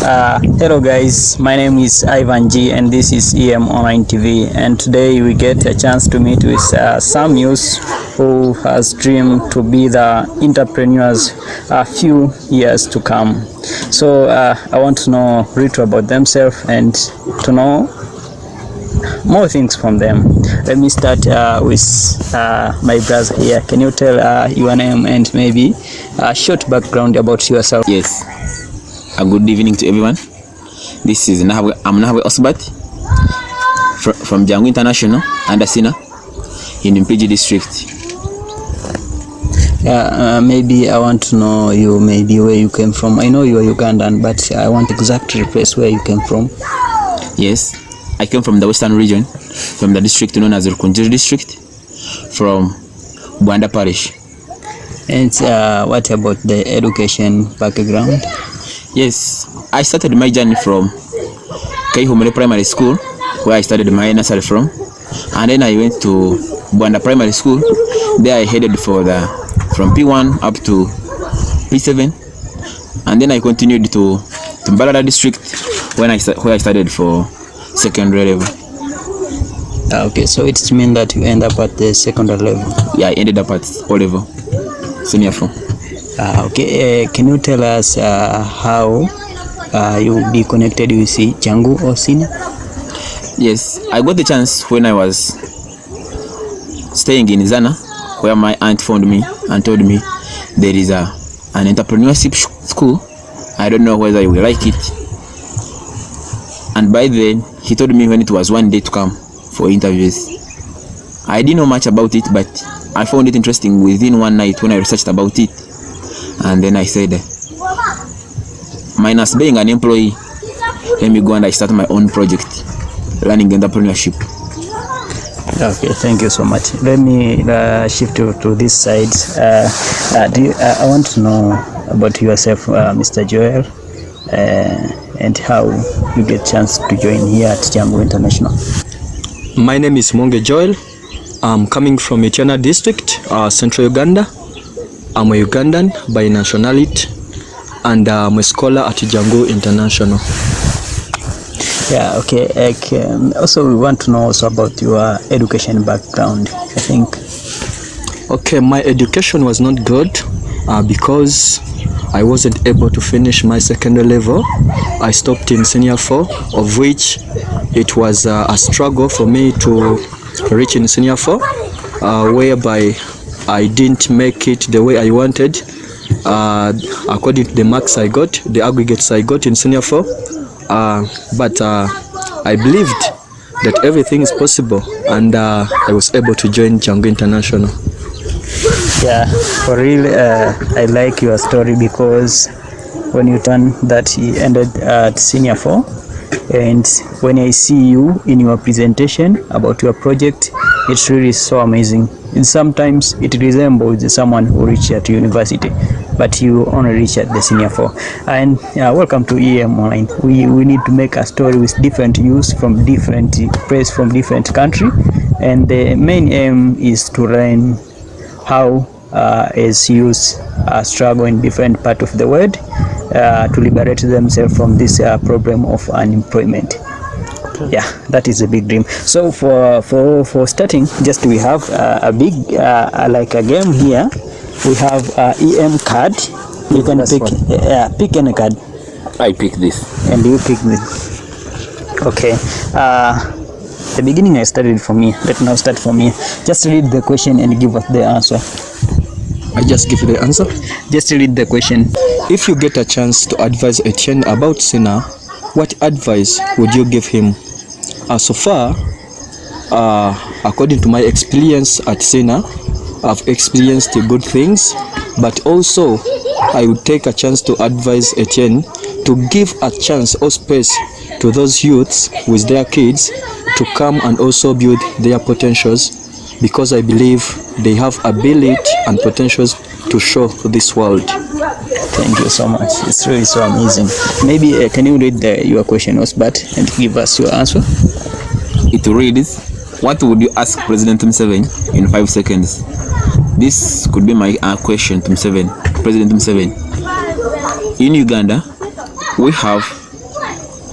Hello guys, my name is Ivan G and this is EM Online TV, and today we get a chance to meet with some youth who has dreamed to be the entrepreneurs a few years to come. So I want to know little about themselves and to know more things from them. Let me start with my brother here. Can you tell your name and maybe a short background about yourself? Yes. A good evening to everyone. This is I'm Njombe Osbat from Njombe International under SINA in Mpigi district. Maybe I want to know you, maybe where you came from. I know you are Ugandan, but I want exactly place where you came from. Yes, I came from the western region, from the district known as Rukunjiri district, from Bwanda parish. And what about the education background? Yes, I started my journey from Kaihumere Primary School, where I started my nursery from, and then I went to Bwanda Primary School. There I headed for from P1 up to P7, and then I continued to Mbarara district where I studied for secondary level. Okay, so it means that you end up at the secondary level. Yeah, I ended up at O level, senior 4. Okay, can you tell us how you be connected with Jangu or SINA? Yes, I got the chance when I was staying in Zana, where my aunt found me and told me there is an entrepreneurship school. I don't know whether you will like it. And by then, he told me when it was one day to come for interviews. I didn't know much about it, but I found it interesting within one night when I researched about it. And then I said, minus being an employee, let me go and I start my own project, learning entrepreneurship. Okay, thank you so much. Let me shift to this side. I want to know about yourself, Mr. Joel, and how you get chance to join here at Njombe International. My name is Mwenge Joel. I'm coming from Vijana district, Central Uganda. I'm a Ugandan by nationality, and I'm a scholar at Njombe International. Yeah, okay. Also, we want to know also about your education background, I think. Okay, my education was not good because I wasn't able to finish my secondary level. I stopped in senior 4, of which it was a struggle for me to reach in senior 4, whereby I didn't make it the way I wanted, according to the marks I got, the aggregates I got in senior 4. But I believed that everything is possible, and I was able to join Njombe International. Yeah, for real, I like your story because when you turn that you ended at senior 4, and when I see you in your presentation about your project, it's really so amazing. And sometimes it resembles someone who reached at university, but you only reach at the senior 4. And welcome to EM Online. We need to make a story with different youths from different place, from different country, and the main aim is to learn how as youths struggle in different part of the world to liberate themselves from this problem of unemployment. Yeah, that is a big dream. So for starting, just we have a big like a game here. We have EM card. You can pick any card. I pick this. And you pick this. Okay. The beginning I started from here. Let now start from here. Just read the question and give us the answer. I just give you the answer. Just read the question. If you get a chance to advise Etienne about SINA, what advice would you give him? So far, according to my experience at SINA, I've experienced good things, but also I would take a chance to advise Etienne to give a chance or space to those youths with their kids to come and also build their potentials, because I believe they have ability and potentials to show this world. Thank you so much. It's really so amazing. Maybe can you read your question, Osbat, and give us your answer? It reads, what would you ask President Museveni in 5 seconds? This could be my question to President Museveni. In Uganda, we have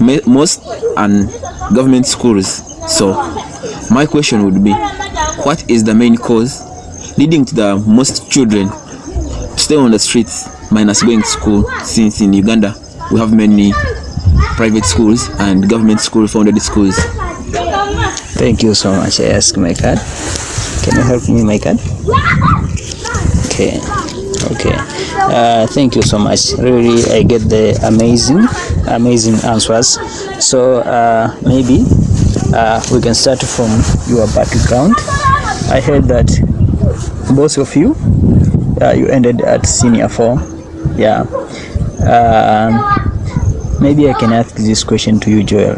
most and government schools. So my question would be, what is the main cause leading to the most children to stay on the streets minus going to school, since in Uganda we have many private schools and government school funded schools? Thank you so much. I ask my card. Can you help me, my card? Okay. Thank you so much. Really, I get the amazing answers. So maybe we can start from your background. I heard that both of you you ended at senior 4. Yeah. Maybe I can ask this question to you, Joel.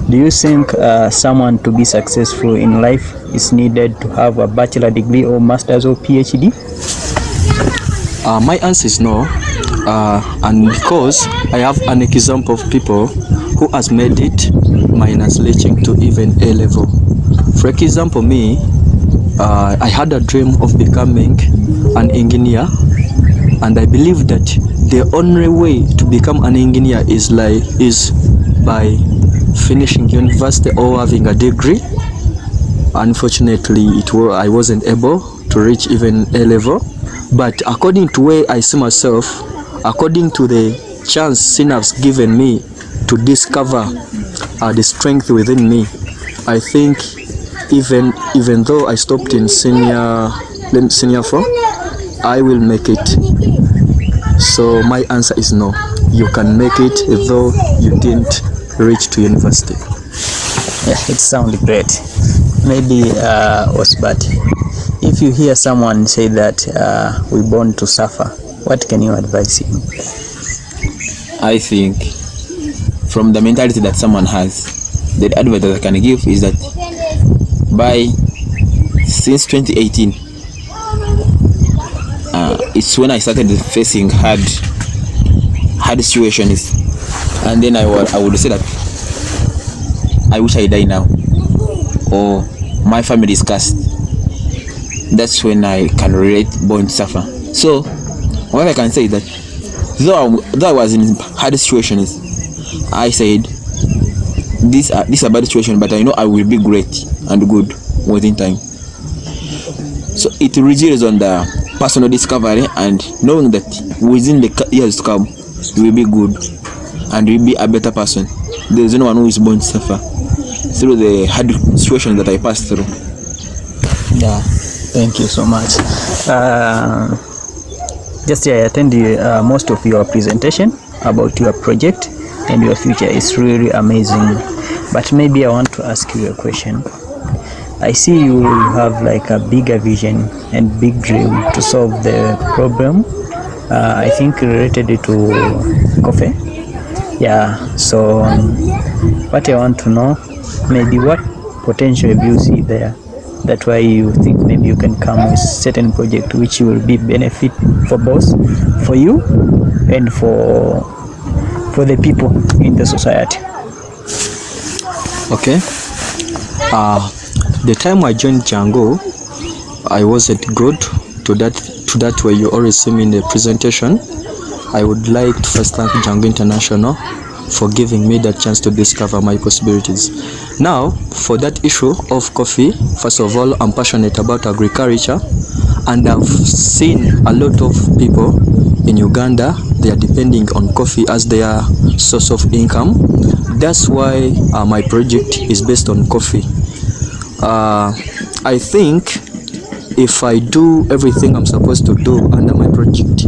Do you think someone to be successful in life is needed to have a bachelor degree or master's or PhD? My answer is no, and because I have an example of people who has made it minus reaching to even A level. For example, me, I had a dream of becoming an engineer, and I believe that the only way to become an engineer is by finishing university or having a degree. Unfortunately, I wasn't able to reach even A level. But according to where I see myself, according to the chance SINA has given me to discover the strength within me, I think even though I stopped in senior 4, I will make it. So my answer is no. You can make it though you didn't reach to university. Yeah, it sounds great. Maybe Osbat, if you hear someone say that we're born to suffer, what can you advise him? I think from the mentality that someone has, the advice that I can give is that since 2018, it's when I started facing hard situations, and then I would say that I wish I die now, or my family is cursed. That's when I can relate born to suffer. So what I can say is that though I was in hard situations, I said this is a bad situation, but I know I will be great and good within time. So it relies on the personal discovery and knowing that within the years to come you will be good and you will be a better person. There is no one who is born to suffer through the hard situation that I passed through. Yeah, thank you so much. Just I attended most of your presentation about your project and your future is really amazing. But maybe I want to ask you a question. I see you have like a bigger vision and big dream to solve the problem. I think related to coffee. Yeah. So what I want to know, maybe what potential do you see there? That's why you think maybe you can come with certain project which will be benefit for both, for you and for the people in the society. Okay. The time I joined Django, I wasn't good to that way you always see me in the presentation. I would like to first thank Django International for giving me that chance to discover my possibilities. Now, for that issue of coffee, first of all, I'm passionate about agriculture, and I've seen a lot of people in Uganda, they are depending on coffee as their source of income. That's why my project is based on coffee. I think if I do everything I'm supposed to do under my project,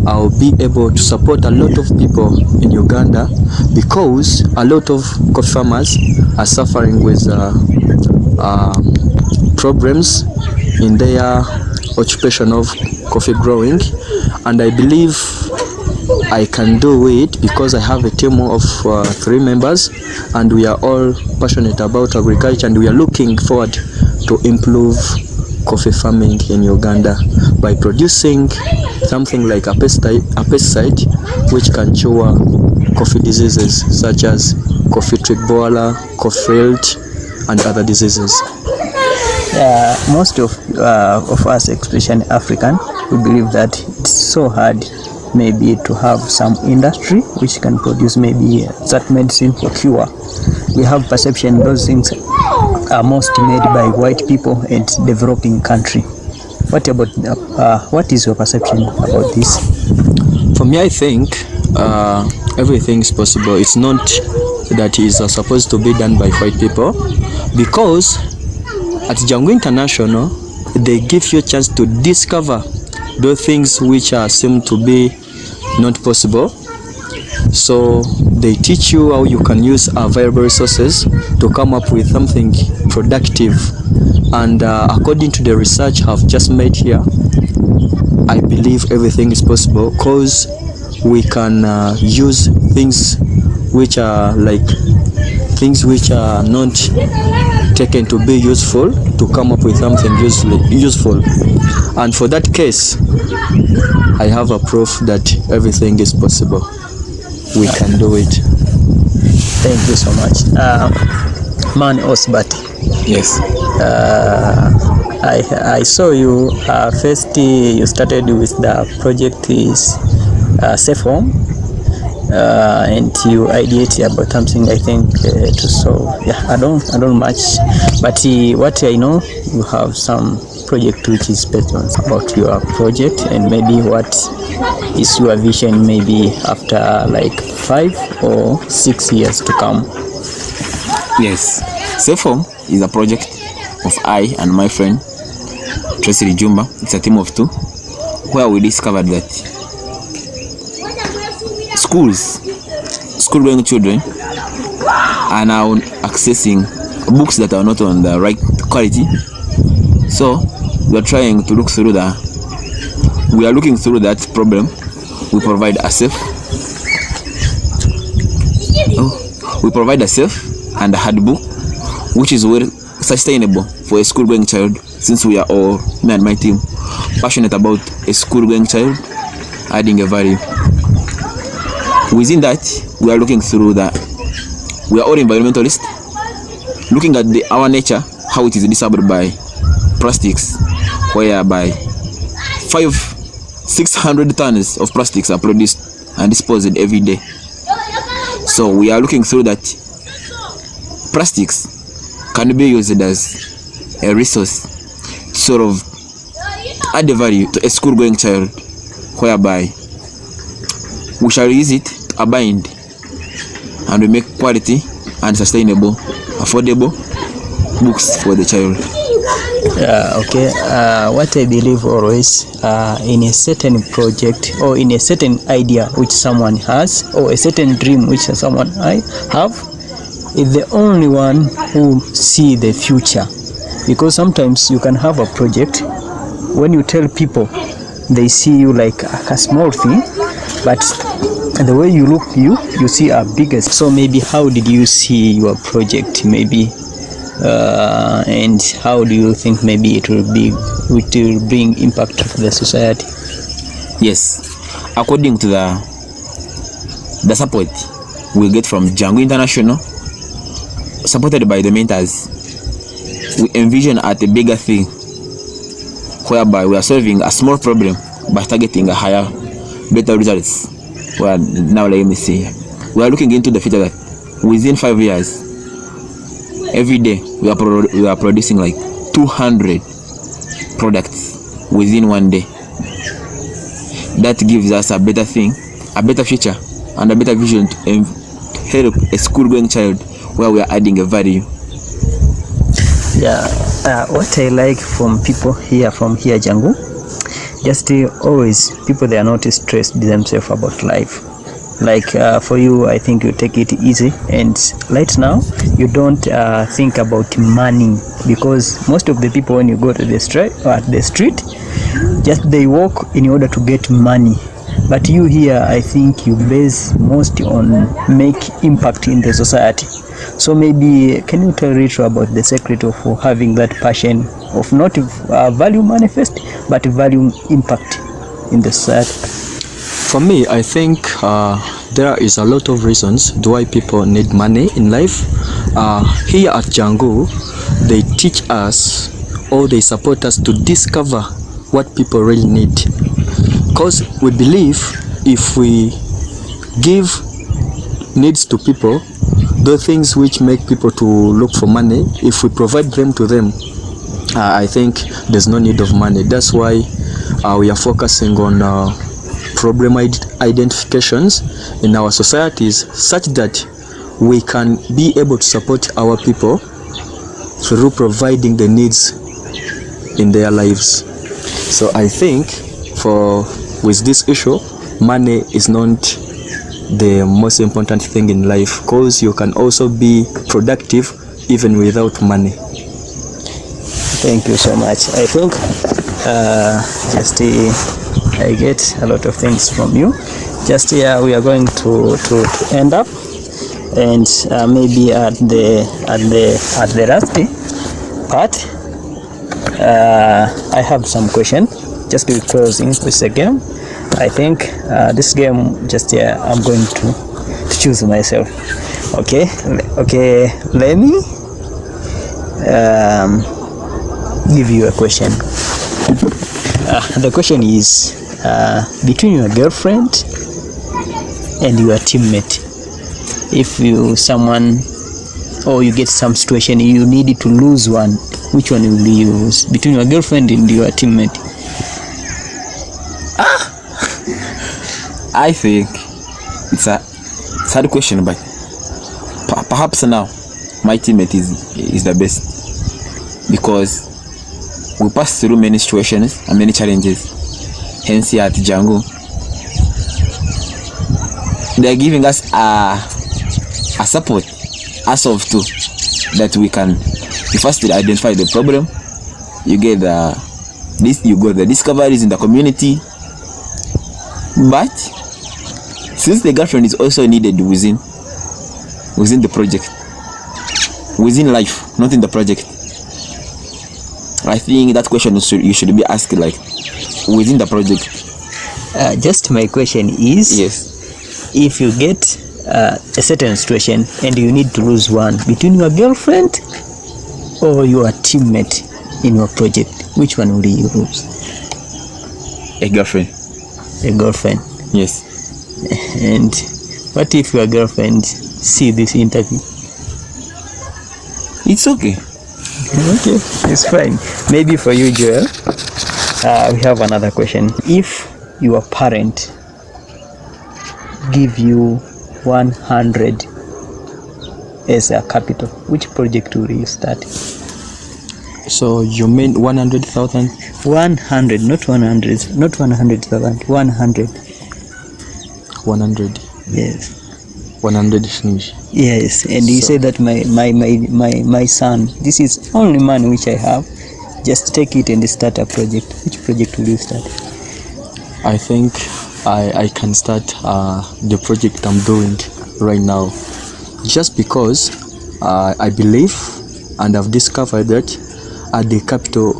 I'll be able to support a lot of people in Uganda, because a lot of coffee farmers are suffering with problems in their occupation of coffee growing, and I believe I can do it because I have a team of 3 members, and we are all passionate about agriculture, and we are looking forward to improve coffee farming in Uganda by producing something like a pesticide which can cure coffee diseases such as coffee tree borer, coffee wilt, and other diseases. Most of us, especially African, we believe that it's so hard maybe to have some industry which can produce maybe that medicine for cure. We have perception those things are most made by white people and developing country. What about what is your perception about this? For me, I think everything is possible. It's not that is supposed to be done by white people, because at Njombe International they give you a chance to discover those things which seem to be not possible. So they teach you how you can use available resources to come up with something productive. And according to the research I've just made here, I believe everything is possible, because we can use things which are not taken to be useful to come up with something useful. And for that case, I have a proof that everything is possible. We can do it. Thank you so much. Man Osbati. Yes. I saw you first you started with the project is safe home, and you ideated about something I think to solve. Yeah, I don't much, but what I know, you have some project which is based on about your project, and maybe what is your vision maybe after like 5 or 6 years to come. Yes. Safe home is a project of I and my friend Tracy Jumba. It's a team of 2, where we discovered that school-going children are now accessing books that are not on the right quality. So we are trying to look through looking through that problem. We provide a safe and a hard book, which is well sustainable for a school-going child, since we are all, me and my team, passionate about a school-going child adding a value. Within that, we are looking through that. We are all environmentalists, looking at our nature, how it is disturbed by plastics, whereby 500-600 tons of plastics are produced and disposed every day. So we are looking through that plastics can be used as a resource to sort of add the value to a school-going child, whereby we shall use it to bind and we make quality and sustainable, affordable books for the child. Okay. What I believe always, in a certain project or in a certain idea which someone has, or a certain dream which someone have, is the only one who see the future. Because sometimes you can have a project, when you tell people, they see you like a small thing, but the way you look, you see a biggest. So maybe how did you see your project maybe, and how do you think maybe it will bring impact to the society? Yes, according to the support we get from Njombe International, supported by the mentors, we envision at a bigger thing, whereby we are solving a small problem by targeting a higher, better results. Well, now let me see. We are looking into the future that within 5 years, every day we are producing like 200 products within one day. That gives us a better thing, a better future, and a better vision to help a school-going child, where we are adding a value. Yeah, what I like from people here, Njombe, just always people, they are not stressed themselves about life. Like for you, I think you take it easy, and right now you don't think about money, because most of the people, when you go to the street, just they walk in order to get money. But you here, I think you base most on make impact in the society. So maybe can you tell Rachel about the secret of having that passion of not value manifest, but value impact in the society? For me, I think there is a lot of reasons why people need money in life. Here at Njombe, they teach us, or they support us to discover what people really need. Because we believe if we give needs to people, the things which make people to look for money, if we provide them to them, I think there's no need of money. That's why we are focusing on problem identifications in our societies, such that we can be able to support our people through providing the needs in their lives. So I think with this issue, money is not the most important thing in life, because you can also be productive even without money. Thank you so much. I think I get a lot of things from you. Just here we are going to end up, and maybe at the last part, I have some question. Just to be closing with the game. I think this game, just here, I'm going to choose myself. Okay. Let me give you a question. The question is between your girlfriend and your teammate. If you get some situation, you need to lose one, which one will you lose between your girlfriend and your teammate? I think it's a hard question, but perhaps now my teammate is the best, because we pass through many situations and many challenges. Hence here at Django, they are giving us a support as of two, that we can first identify the problem. You get the discoveries in the community, but since the girlfriend is also needed within the project, within life, not in the project, I think that question you should be asked like within the project. Just my question is, yes, if you get a certain situation and you need to lose one between your girlfriend or your teammate in your project, which one will you lose? A girlfriend. A girlfriend. Yes. And what if your girlfriend see this interview? It's okay. Okay, it's fine. Maybe for you, Joel, we have another question. If your parent give you 100 as a capital, which project will you start? So you mean 100,000? 100, not 100, not 100,000, 100. 100. Yes. 100 shillings. Yes, and you say that my son, this is only money which I have, just take it and start a project. Which project will you start? I think I can start the project I'm doing right now, just because I believe and I've discovered that the capital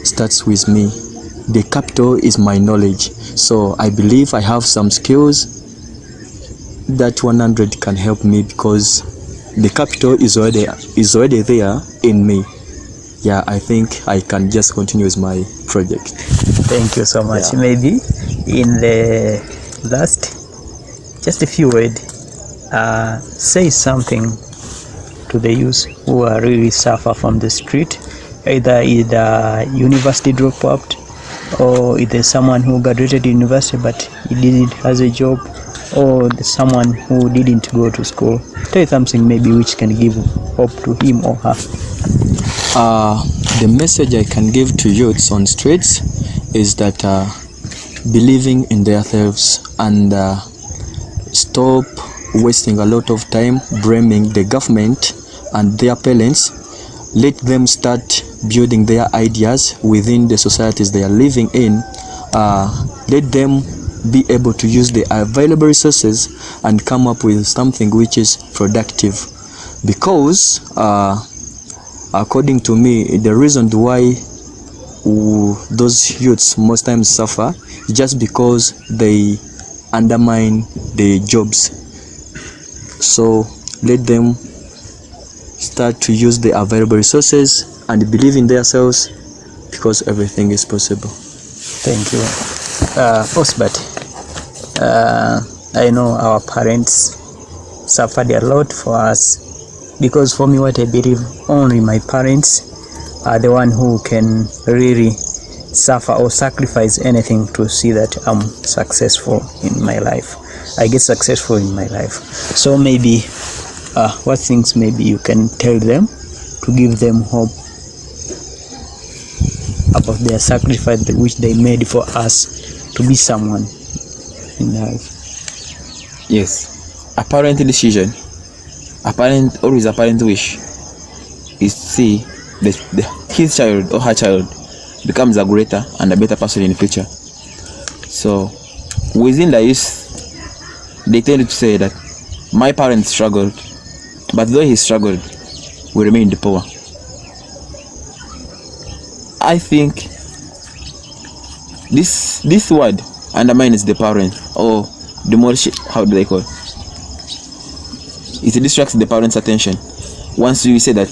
starts with me. The capital is my knowledge, so I believe I have some skills that 100 can help me, because the capital is already there in me. Yeah, I think I can just continue with my project. Thank you so much. Yeah. Maybe in the last, just a few words, say something to the youth who are really suffer from the street, either university dropout, or either someone who graduated university but he didn't has a job, or someone who didn't go to school. Tell you something maybe which can give hope to him or her. The message I can give to youths on streets is that believing in themselves and stop wasting a lot of time blaming the government and their parents. Let them start building their ideas within the societies they are living in. Let them be able to use the available resources and come up with something which is productive, because according to me, the reason why those youths most times suffer is just because they undermine the jobs. So let them start to use the available resources and believe in themselves, because everything is possible. Thank you. Osbert, I know our parents suffered a lot for us, because for me, what I believe, only my parents are the one who can really suffer or sacrifice anything to see that I'm successful in my life. I get successful in my life. So maybe what things maybe you can tell them to give them hope about their sacrifice which they made for us to be someone in life. Yes, a parent decision, always a parent wish is to see his child or her child becomes a greater and a better person in the future. So within the youth, they tend to say that my parents struggled, but though he struggled, we remained poor. I think this word undermines the parent, or demolish it. How do they call it? It distracts the parent's attention. Once you say that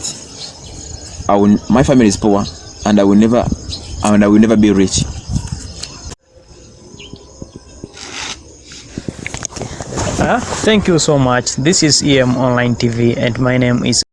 my family is poor and I will never be rich. Thank you so much. This is EM Online TV and my name is